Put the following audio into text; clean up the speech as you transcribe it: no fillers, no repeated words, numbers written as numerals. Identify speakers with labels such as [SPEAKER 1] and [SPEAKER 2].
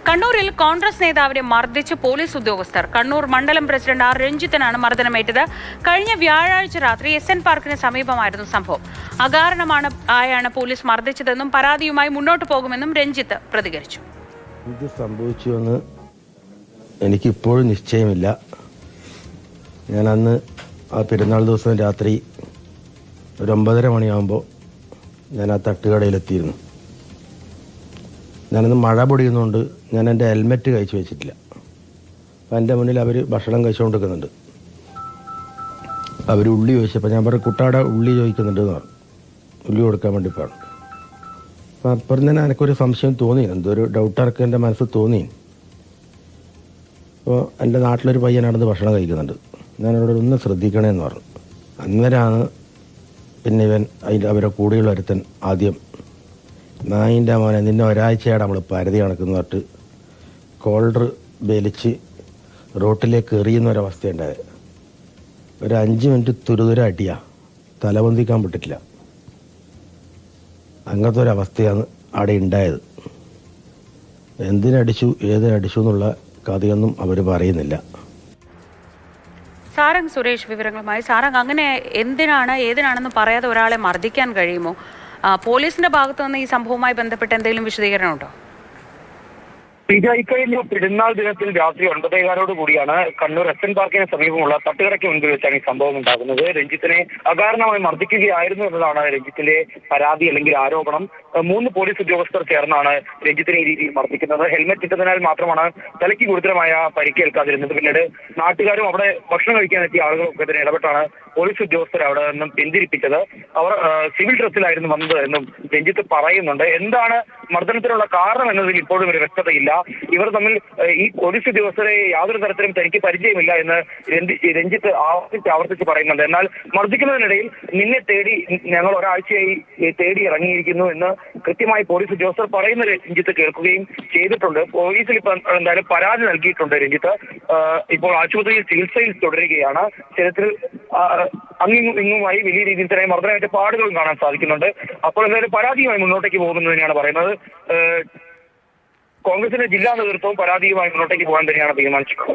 [SPEAKER 1] കണ്ണൂരിൽ കോൺഗ്രസ് നേതാവിനെ മർദ്ദിച്ച് പോലീസ് ഉദ്യോഗസ്ഥർ. കണ്ണൂർ മണ്ഡലം പ്രസിഡന്റ് ആർ രഞ്ജിത്തിനാണ് മർദ്ദനമേറ്റത്. കഴിഞ്ഞ വ്യാഴാഴ്ച രാത്രി SN പാർക്കിന് സമീപമായിരുന്നു സംഭവം. അകാരണമാണ് പോലീസ് മർദ്ദിച്ചതെന്നും പരാതിയുമായി മുന്നോട്ട് പോകുമെന്നും രഞ്ജിത്ത് പ്രതികരിച്ചു.
[SPEAKER 2] ഇത് സംഭവിച്ചുവെന്ന് എനിക്കിപ്പോഴും നിശ്ചയമില്ല. ഞാൻ അന്ന് ആ പെരുന്നാൾ ദിവസം രാത്രി ഒരു 9:30 മണിയാകുമ്പോൾ ഞാൻ ആ തട്ടുകടയിലെത്തിയിരുന്നു. ഞാനന്ന് മഴ പൊടിയുന്നതുകൊണ്ട് ഞാൻ എൻ്റെ ഹെൽമെറ്റ് കഴിച്ചു വെച്ചിട്ടില്ല. അപ്പം എൻ്റെ മുന്നിൽ അവർ ഭക്ഷണം കഴിച്ചുകൊണ്ടിരിക്കുന്നുണ്ട്. അവർ ഉള്ളി ചോദിച്ചപ്പോൾ ഞാൻ പറഞ്ഞു, കുട്ടാടെ ഉള്ളി ചോദിക്കുന്നുണ്ട് എന്ന് പറഞ്ഞു. ഉള്ളി കൊടുക്കാൻ വേണ്ടി പറഞ്ഞു. അപ്പം അപ്പുറം തന്നെ എനിക്കൊരു സംശയം തോന്നി, എന്തൊരു ഡൗട്ട് എനിക്ക് എൻ്റെ മനസ്സിൽ തോന്നി. അപ്പോൾ എൻ്റെ നാട്ടിലൊരു പയ്യനാണെന്ന് ഭക്ഷണം കഴിക്കുന്നുണ്ട്, ഞാനവിടെ ഒന്ന് ശ്രദ്ധിക്കണമെന്ന് പറഞ്ഞു. അന്നേരമാണ് പിന്നെ അവരെ കൂടെയുള്ള ഒരുത്തൻ ആദ്യം, നായിൻ്റെ മോനെ നിന്നെ ഒരാഴ്ചയാണ് നമ്മൾ പരതി കണക്കുന്ന പറഞ്ഞിട്ട് കോൾഡർ വലിച്ച് റോട്ടിലേക്ക് എറിയുന്ന ഒരവസ്ഥയുണ്ടായത്. ഒരു 5 മിനിറ്റ് തുരുതുര അടിയാ, തലപൊന്തിക്കാൻ പറ്റില്ല. അങ്ങനത്തെ ഒരവസ്ഥയാണ് അവിടെ ഉണ്ടായത്. എന്തിനടിച്ചു ഏതിനടിച്ചു എന്നുള്ള കഥയൊന്നും അവർ പറയുന്നില്ല.
[SPEAKER 1] സാരംഗ് സുരേഷ് വിവരങ്ങളുമായി. സാരംഗ്, അങ്ങനെ ഏതിനാണെന്ന് പറയാതെ ഒരാളെ മർദ്ദിക്കാൻ കഴിയുമോ? പോലീസിന്റെ ഭാഗത്തു നിന്ന് ഈ സംഭവവുമായി ബന്ധപ്പെട്ട് എന്തെങ്കിലും വിശദീകരണം ഉണ്ടോ?
[SPEAKER 3] ഇക്കഴിഞ്ഞ പെരുന്നാൾ ദിനത്തിൽ രാത്രി 9:15 കൂടിയാണ് കണ്ണൂർ SN പാർക്കിന് സമീപമുള്ള തട്ടുകടയ്ക്ക് മുൻപിൽ വെച്ചാണ് ഈ സംഭവം ഉണ്ടാകുന്നത്. രഞ്ജിത്തിനെ അകാരണമായി മർദ്ദിക്കുകയായിരുന്നു എന്നതാണ് രഞ്ജിത്തിന്റെ പരാതി അല്ലെങ്കിൽ ആരോപണം. 3 പോലീസ് ഉദ്യോഗസ്ഥർ ചേർന്നാണ് രഞ്ജിത്തിനെ ഈ രീതിയിൽ മർദ്ദിക്കുന്നത്. ഹെൽമെറ്റ് ഇട്ടതിനാൽ മാത്രമാണ് തലയ്ക്ക് ഗുരുതരമായ പരിക്കേൽക്കാതിരുന്നത്. പിന്നീട് നാട്ടുകാരും അവിടെ ഭക്ഷണം കഴിക്കാനെത്തിയ ആളുകളൊക്കെ ഇതിന് ഇടപെട്ടാണ് പോലീസ് ഉദ്യോഗസ്ഥർ അവിടെ നിന്നും പിന്തിരിപ്പിച്ചത്. അവർ സിവിൽ ഡ്രസ്സിലായിരുന്നു വന്നത് എന്നും രഞ്ജിത്ത് പറയുന്നുണ്ട്. എന്താണ് മർദ്ദനത്തിനുള്ള കാരണം എന്നതിൽ ഇപ്പോഴും ഒരു വ്യക്തതയില്ല. ഇവർ തമ്മിൽ ഈ പോലീസ് ഉദ്യോഗസ്ഥരെ യാതൊരു തരത്തിലും തനിക്ക് പരിചയമില്ല എന്ന് രഞ്ജിത്ത് ആവർത്തിച്ച് പറയുന്നുണ്ട്. എന്നാൽ മർദ്ദിക്കുന്നതിനിടയിൽ നിന്നെ തേടി ഞങ്ങൾ ഒരാഴ്ചയായി തേടി ഇറങ്ങിയിരിക്കുന്നു എന്ന് കൃത്യമായി പോലീസ് ഉദ്യോഗസ്ഥർ പറയുന്ന രഞ്ജിത്ത് കേൾക്കുകയും ചെയ്തിട്ടുണ്ട്. പോലീസിൽ ഇപ്പൊ എന്തായാലും പരാതി നൽകിയിട്ടുണ്ട് രഞ്ജിത്ത്. ഇപ്പോൾ ആശുപത്രിയിൽ ചികിത്സയിൽ തുടരുകയാണ്. ശരീരത്തിൽ ഇങ്ങുമായി വലിയ രീതിയിൽ തന്നെ മർദ്ദനമേറ്റ പാടുകളും കാണാൻ സാധിക്കുന്നുണ്ട്. അപ്പോൾ എന്തായാലും പരാതിയുമായി മുന്നോട്ടേക്ക് പോകുമെന്ന് തന്നെയാണ് പറയുന്നത്. കോൺഗ്രസിന്റെ ജില്ലാ നേതൃത്വവും പരാതിയുമായി മുന്നോട്ടേക്ക് പോകാൻ തന്നെയാണ് തീരുമാനിച്ചിട്ടുള്ളത്.